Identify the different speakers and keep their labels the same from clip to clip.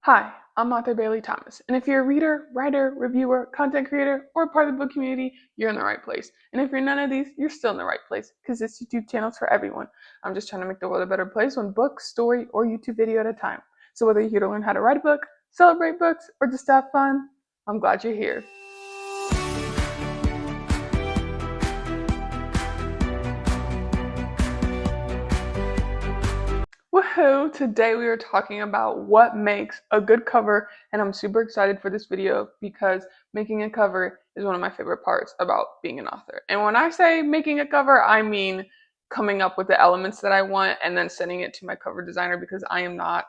Speaker 1: Hi, I'm author Bailey Thomas, and if you're a reader, writer, reviewer, content creator, or part of the book community, you're in the right place. And if you're none of these, you're still in the right place, because this YouTube channel is for everyone. I'm just trying to make the world a better place, one book, story, or YouTube video at a time. So whether you're here to learn how to write a book, celebrate books, or just have fun, I'm glad you're here. Woohoo! Today we are talking about what makes a good cover, and I'm super excited for this video because making a cover is one of my favorite parts about being an author. And when I say making a cover, I mean coming up with the elements that I want and then sending it to my cover designer, because I am not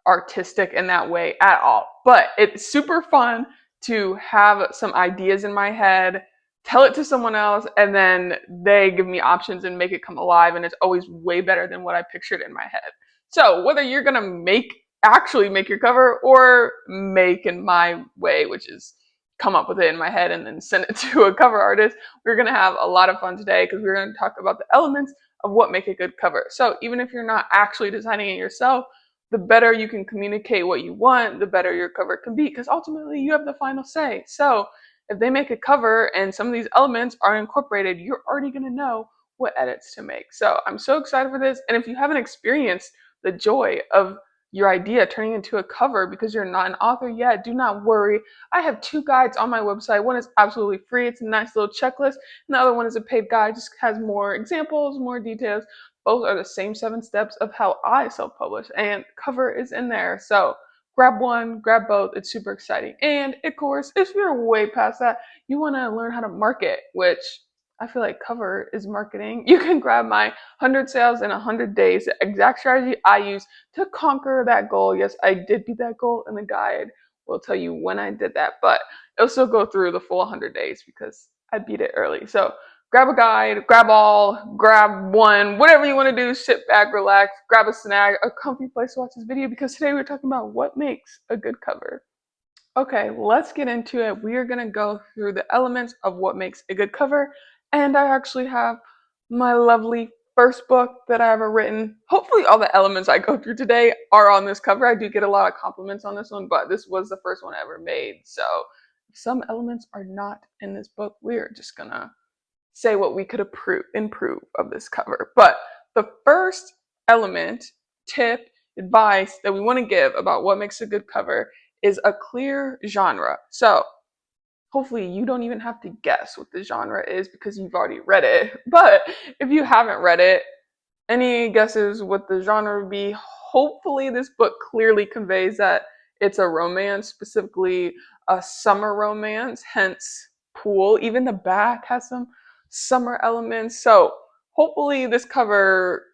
Speaker 1: artistic in that way at all. But it's super fun to have some ideas in my head, tell it to someone else, and then they give me options and make it come alive, and it's always way better than what I pictured in my head. So whether you're gonna actually make your cover, or make in my way, which is come up with it in my head and then send it to a cover artist, we're gonna have a lot of fun today because we're gonna talk about the elements of what make a good cover. So even if you're not actually designing it yourself, the better you can communicate what you want, the better your cover can be, because ultimately you have the final say. So if they make a cover and some of these elements are incorporated, you're already going to know what edits to make. So I'm so excited for this. And if you haven't experienced the joy of your idea turning into a cover because you're not an author yet, do not worry. I have 2 guides on my website. One is absolutely free. It's a nice little checklist. And the other one is a paid guide, just has more examples, more details. Both are the same 7 steps of how I self-publish, and cover is in there. So grab one, grab both. It's super exciting. And of course, if you're way past that, you want to learn how to market, which I feel like cover is marketing. You can grab my 100 sales in 100 days, the exact strategy I use to conquer that goal. Yes, I did beat that goal, and the guide will tell you when I did that, but it'll still go through the full 100 days because I beat it early. So grab a guide, grab all, grab one, whatever you want to do, sit back, relax, grab a snack, a comfy place to watch this video, because today we're talking about what makes a good cover. Okay, let's get into it. We are going to go through the elements of what makes a good cover, and I actually have my lovely first book that I ever written. Hopefully all the elements I go through today are on this cover. I do get a lot of compliments on this one, but this was the first one I ever made. So if some elements are not in this book, we're just going to say what we could improve of this cover. But the first element, tip, advice that we want to give about what makes a good cover is a clear genre. So hopefully you don't even have to guess what the genre is because you've already read it. But if you haven't read it, any guesses what the genre would be? Hopefully this book clearly conveys that it's a romance, specifically a summer romance, hence pool. Even the back has some summer elements. So hopefully this cover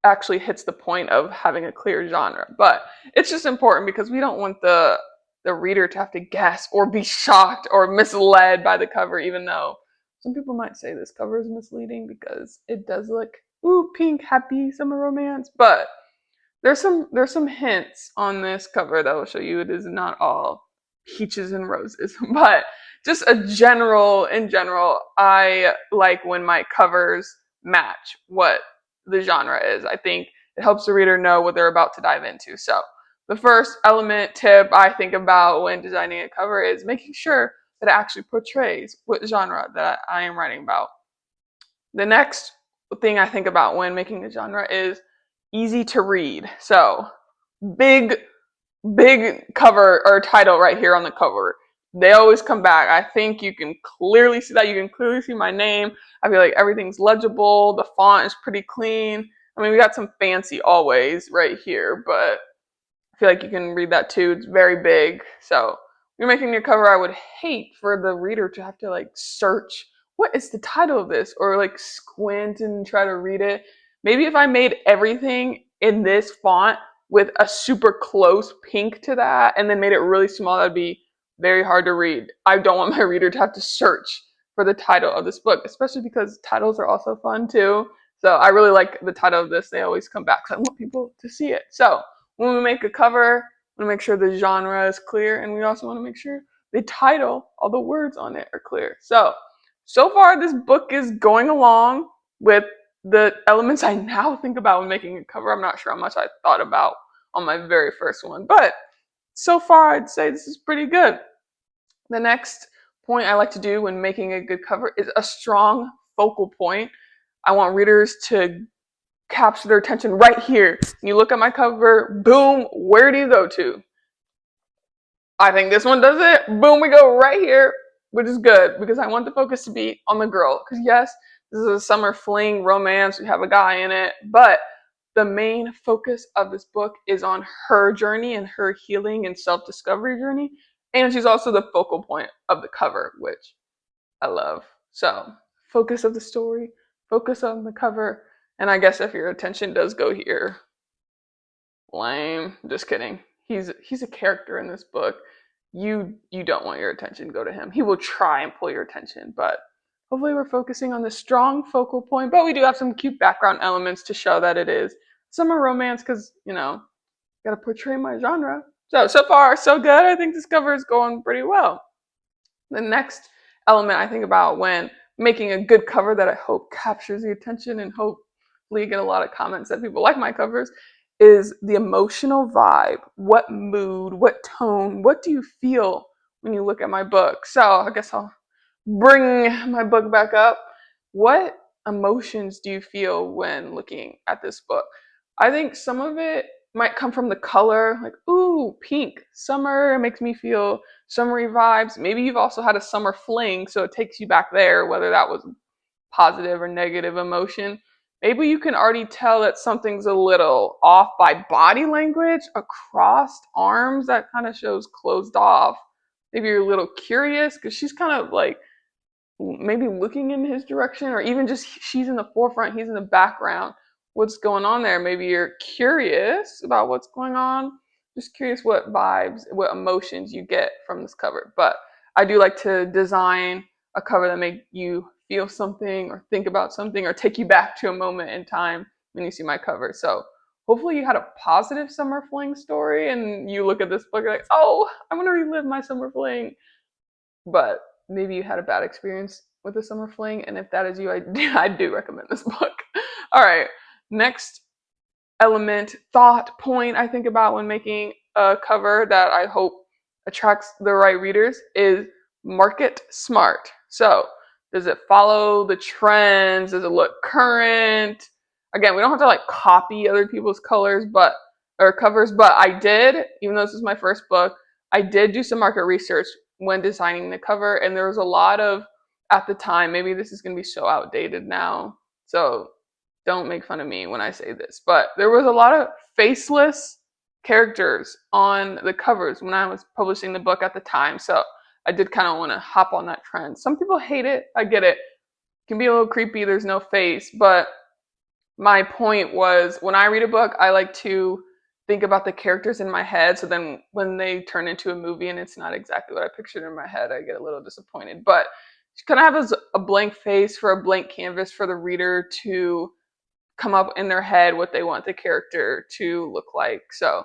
Speaker 1: actually hits the point of having a clear genre. But it's just important because we don't want the reader to have to guess or be shocked or misled by the cover, even though some people might say this cover is misleading because it does look ooh pink, happy summer romance, but there's some hints on this cover that will show you it is not all peaches and roses. But just in general, I like when my covers match what the genre is. I think it helps the reader know what they're about to dive into. So the first element tip I think about when designing a cover is making sure that it actually portrays what genre that I am writing about. The next thing I think about when making a genre is easy to read. So big cover or title right here on the cover. They always come back. I think you can clearly see that. You can clearly see my name. I feel like everything's legible. The font is pretty clean. I mean, we got some fancy always right here, but I feel like you can read that too. It's very big. So when you're making your cover, I would hate for the reader to have to like search, what is the title of this? Or like squint and try to read it. Maybe if I made everything in this font with a super close pink to that and then made it really small, that'd be very hard to read. I don't want my reader to have to search for the title of this book, especially because titles are also fun too. So I really like the title of this. They always come back. So I want people to see it. So when we make a cover, we want to make sure the genre is clear, and we also want to make sure the title, all the words on it, are clear. So far this book is going along with the elements I now think about when making a cover. I'm not sure how much I thought about on my very first one, but so far I'd say this is pretty good. The next point I like to do when making a good cover is a strong focal point. I want readers to capture their attention right here. When you look at my cover, boom, where do you go to? I think this one does it. Boom, we go right here, which is good because I want the focus to be on the girl. Because yes, this is a summer fling romance. We have a guy in it, but the main focus of this book is on her journey and her healing and self-discovery journey. And she's also the focal point of the cover, which I love. So, focus of the story, focus on the cover, and I guess if your attention does go here, lame. Just kidding. He's a character in this book. You don't want your attention to go to him. He will try and pull your attention, but hopefully we're focusing on the strong focal point. But we do have some cute background elements to show that it is summer romance because gotta portray my genre. So far so good. I think this cover is going pretty well. The next element I think about when making a good cover that I hope captures the attention and hopefully get a lot of comments that people like my covers is the emotional vibe. What mood, what tone, what do you feel when you look at my book? So I guess I'll bring my book back up. What emotions do you feel when looking at this book? I think some of it might come from the color, like, ooh, pink, summer, makes me feel summery vibes. Maybe you've also had a summer fling, so it takes you back there, whether that was positive or negative emotion. Maybe you can already tell that something's a little off by body language, a crossed arms that kind of shows closed off. Maybe you're a little curious because she's kind of like maybe looking in his direction, or even just she's in the forefront, he's in the background. What's going on there? Maybe you're curious about what's going on. Just curious what vibes, what emotions you get from this cover. But I do like to design a cover that make you feel something or think about something or take you back to a moment in time when you see my cover. So hopefully you had a positive summer fling story and you look at this book, you're like, oh, I want to relive my summer fling. But maybe you had a bad experience with a summer fling, and if that is you, I do recommend this book. All right, next element, thought, point I think about when making a cover that I hope attracts the right readers is market smart. So, does it follow the trends? Does it look current? Again, we don't have to like copy other people's colors, or covers, but I did, even though this is my first book, I did do some market research when designing the cover, and there was a lot of, at the time, maybe this is going to be so outdated now, so don't make fun of me when I say this, but there was a lot of faceless characters on the covers when I was publishing the book at the time, so I did kind of want to hop on that trend. Some people hate it, I get it. It can be a little creepy, there's no face, but my point was when I read a book, I like to think about the characters in my head. So then when they turn into a movie and it's not exactly what I pictured in my head, I get a little disappointed. But you kind of have a blank face for a blank canvas for the reader to come up in their head what they want the character to look like. So,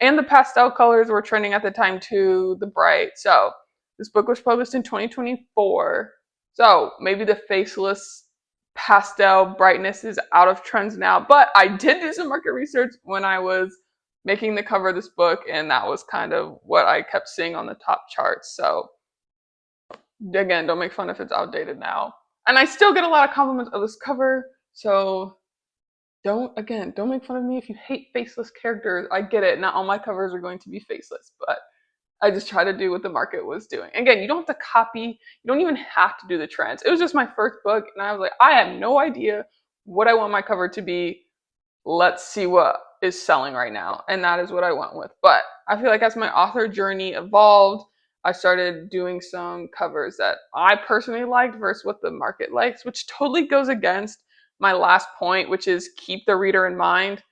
Speaker 1: and the pastel colors were trending at the time too, the bright. So this book was published in 2024. So maybe the faceless pastel brightness is out of trends now, but I did do some market research when I was making the cover of this book, and that was kind of what I kept seeing on the top charts. So again, don't make fun if it's outdated now. And I still get a lot of compliments of this cover, so don't make fun of me if you hate faceless characters. I get it, not all my covers are going to be faceless, but I just try to do what the market was doing. Again, you don't have to copy, you don't even have to do the trends. It was just my first book, and I was like, I have no idea what I want my cover to be. Let's see what is selling right now. And that is what I went with. But I feel like as my author journey evolved, I started doing some covers that I personally liked versus what the market likes, which totally goes against my last point, which is keep the reader in mind.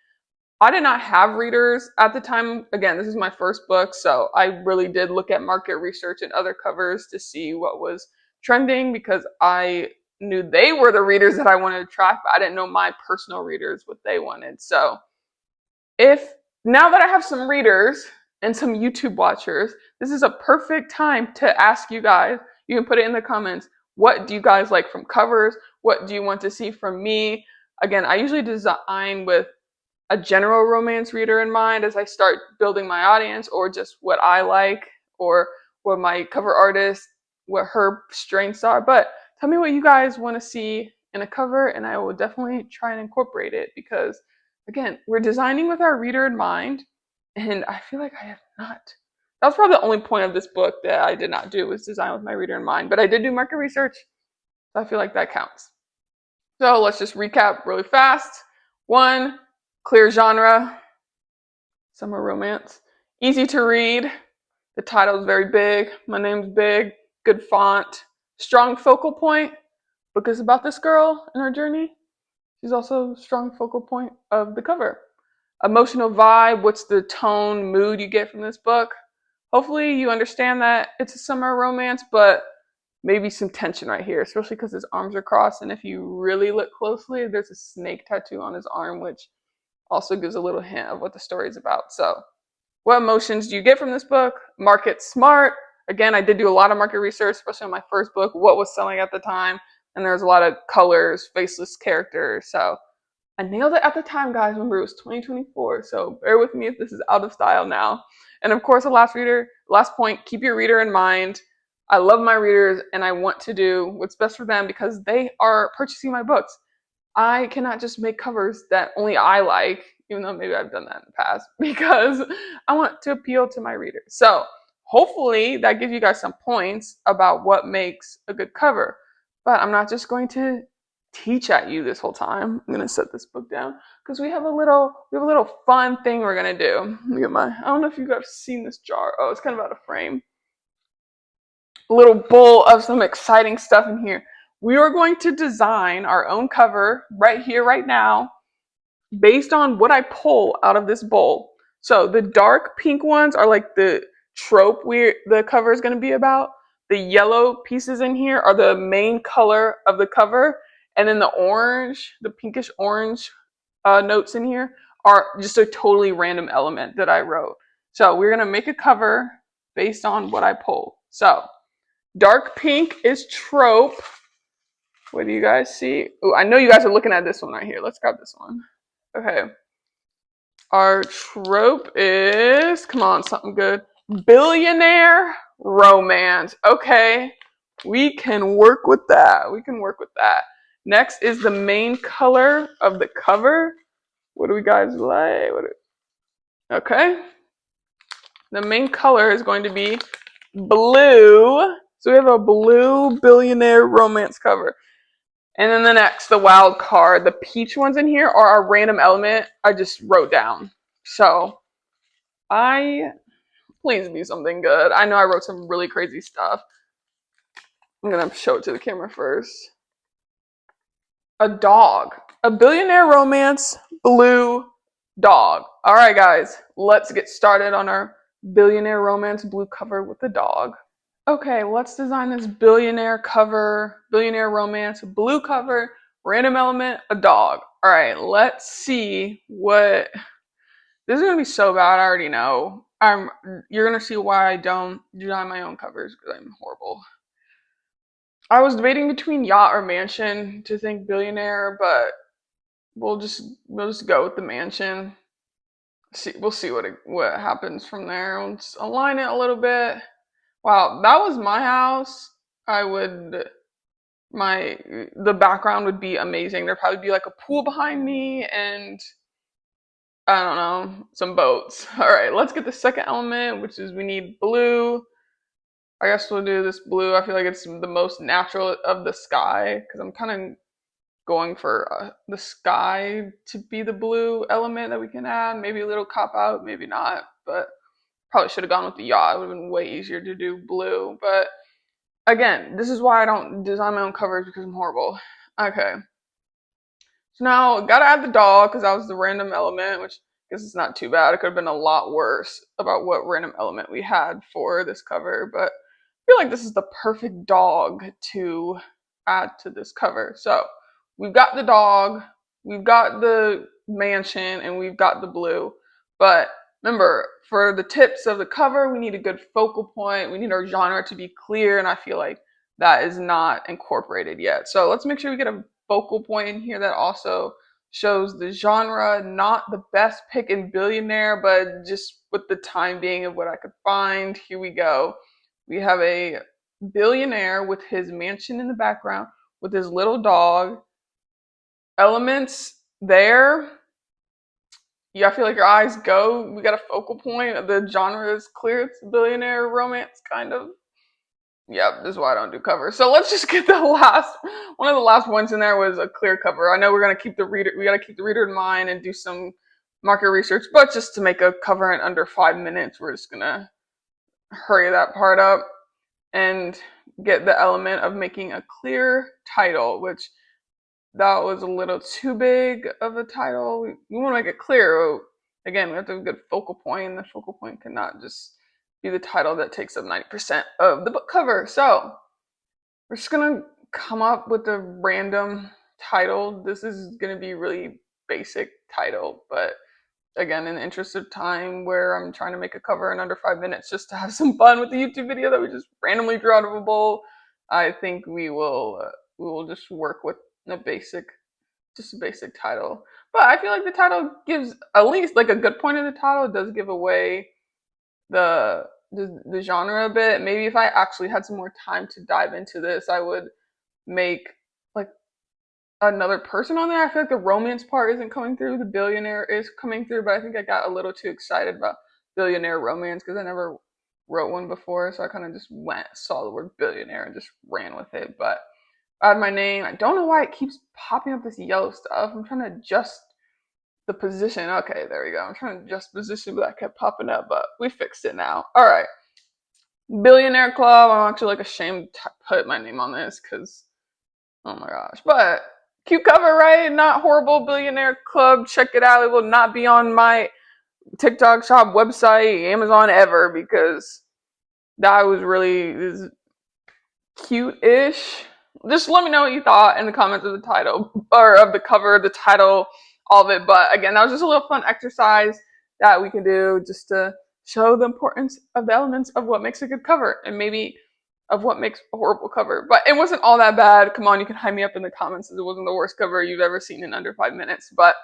Speaker 1: I did not have readers at the time. Again, this is my first book, so I really did look at market research and other covers to see what was trending because I knew they were the readers that I wanted to attract, but I didn't know my personal readers what they wanted. So if now that I have some readers and some YouTube watchers, this is a perfect time to ask you guys. You can put it in the comments. What do you guys like from covers? What do you want to see from me? Again, I usually design with a general romance reader in mind as I start building my audience, or just what I like, or what my cover artist, what her strengths are. But tell me what you guys want to see in a cover, and I will definitely try and incorporate it because, again, we're designing with our reader in mind, and I feel like I have not. That was probably the only point of this book that I did not do, was design with my reader in mind. But I did do market research, so I feel like that counts. So let's just recap really fast. 1, clear genre, summer romance. Easy to read. The title is very big. My name's big. Good font. Strong focal point. Book is about this girl and her journey. She's also a strong focal point of the cover. Emotional vibe. What's the tone, mood you get from this book? Hopefully you understand that it's a summer romance, but maybe some tension right here, especially because his arms are crossed. And if you really look closely, there's a snake tattoo on his arm, which also gives a little hint of what the story is about. So, what emotions do you get from this book? Market smart. Again, I did do a lot of market research, especially on my first book, what was selling at the time. And there's a lot of colors, faceless characters. So, I nailed it at the time, guys. Remember, it was 2024. So, bear with me if this is out of style now. And of course, the last point, keep your reader in mind. I love my readers and I want to do what's best for them because they are purchasing my books. I cannot just make covers that only I like, even though maybe I've done that in the past, because I want to appeal to my readers. So hopefully that gives you guys some points about what makes a good cover. But I'm not just going to teach at you this whole time. I'm gonna set this book down because we have a little fun thing we're gonna do. Look at I don't know if you guys have seen this jar. Oh, it's kind of out of frame. A little bowl of some exciting stuff in here. We are going to design our own cover right here, right now, based on what I pull out of this bowl. So the dark pink ones are like the trope the cover is going to be about. The yellow pieces in here are the main color of the cover. And then the orange, the pinkish orange notes in here are just a totally random element that I wrote. So we're going to make a cover based on what I pull. So dark pink is trope. What do you guys see? Oh, I know you guys are looking at this one right here. Let's grab this one. Okay. Our trope is, come on, something good. Billionaire romance. Okay. We can work with that. Next is the main color of the cover. What do we guys like? Okay. The main color is going to be blue. So we have a blue billionaire romance cover. And then the wild card, the peach ones in here are a random element I just wrote down. So, please be something good. I know I wrote some really crazy stuff. I'm gonna show it to the camera first. A dog. A billionaire romance, blue dog. All right, guys, let's get started on our billionaire romance blue cover with the dog. Okay, let's design this billionaire romance, blue cover, random element, a dog. All right, let's see what. This is gonna be so bad. I already know. You're gonna see why I don't design my own covers because I'm horrible. I was debating between yacht or mansion to think billionaire, but we'll just go with the mansion. We'll see what happens from there. Let's align it a little bit. Wow, that was my house. The background would be amazing. There'd probably be like a pool behind me and I don't know, some boats. All right, let's get the second element, which is we need blue. I guess we'll do this blue. I feel like it's the most natural of the sky because I'm kind of going for the sky to be the blue element that we can add. Maybe a little cop out, maybe not, but probably should have gone with the yacht. It would have been way easier to do blue. But again, this is why I don't design my own covers because I'm horrible. Okay. So now, gotta add the dog because that was the random element, which I guess it's not too bad. It could have been a lot worse about what random element we had for this cover, but I feel like this is the perfect dog to add to this cover. So we've got the dog, we've got the mansion, and we've got the blue. But remember, for the tips of the cover, we need a good focal point. We need our genre to be clear, and I feel like that is not incorporated yet. So let's make sure we get a focal point in here that also shows the genre, not the best pick in billionaire, but just with the time being of what I could find. Here we go. We have a billionaire with his mansion in the background, with his little dog. Elements there. Yeah, I feel like your eyes go. We got a focal point. The genre is clear. It's billionaire romance, kind of. Yep, this is why I don't do covers. So let's just get the last one of the last ones in there was a clear cover. I know we're gonna keep the reader we gotta keep the reader in mind and do some market research, but just to make a cover in under 5 minutes, we're just gonna hurry that part up and get the element of making a clear title, which that was a little too big of a title. We want to make it clear. Again, we have to have a good focal point, and the focal point cannot just be the title that takes up 90% of the book cover. So we're just gonna come up with a random title. This is gonna be really basic title, but again, in the interest of time, where I'm trying to make a cover in under 5 minutes just to have some fun with the YouTube video that we just randomly drew out of a bowl, I think we will just work with a basic title. But I feel like the title gives at least like a good point of the title. It does give away the genre a bit. Maybe if I actually had some more time to dive into this, I would make like another person on there. I feel like the romance part isn't coming through. The billionaire is coming through, but I think I got a little too excited about billionaire romance because I never wrote one before. So I kind of just saw the word billionaire and just ran with it. But I had my name. I don't know why it keeps popping up this yellow stuff. I'm trying to adjust the position. Okay, there we go. I'm trying to adjust position, but that kept popping up, but we fixed it now. All right. Billionaire Club. I'm actually like ashamed to put my name on this because, oh my gosh. But cute cover, right? Not horrible. Billionaire Club. Check it out. It will not be on my TikTok shop, website, Amazon ever because that was really cute-ish. Just let me know what you thought in the comments of the title or of the cover, the title, all of it. But again, that was just a little fun exercise that we can do just to show the importance of the elements of what makes a good cover and maybe of what makes a horrible cover. But it wasn't all that bad. Come on, you can hype me up in the comments as it wasn't the worst cover you've ever seen in under 5 minutes. But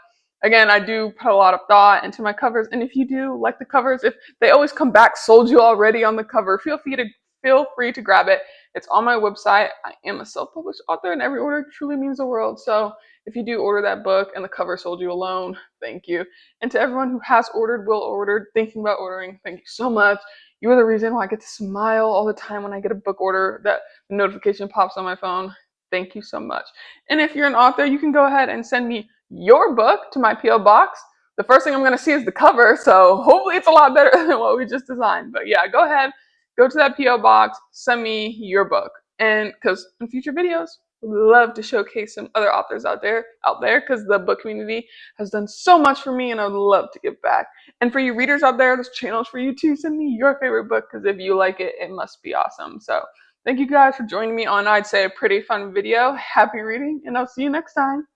Speaker 1: again, I do put a lot of thought into my covers. And if you do like the covers, if they always come back sold you already on the cover, feel free to grab it. It's on my website. I am a self-published author and every order truly means the world. So if you do order that book and the cover sold you alone, thank you. And to everyone who has ordered, will order, thinking about ordering, thank you so much. You are the reason why I get to smile all the time when I get a book order, that notification pops on my phone. Thank you so much. And if you're an author, you can go ahead and send me your book to my P.O. box. The first thing I'm going to see is the cover, so hopefully it's a lot better than what we just designed. But yeah, go ahead, go to that P.O. box, send me your book. And because in future videos, we'd love to showcase some other authors out there, because the book community has done so much for me and I'd love to give back. And for you readers out there, this channel is for you too. Send me your favorite book because if you like it, it must be awesome. So thank you guys for joining me on, I'd say, a pretty fun video. Happy reading, and I'll see you next time.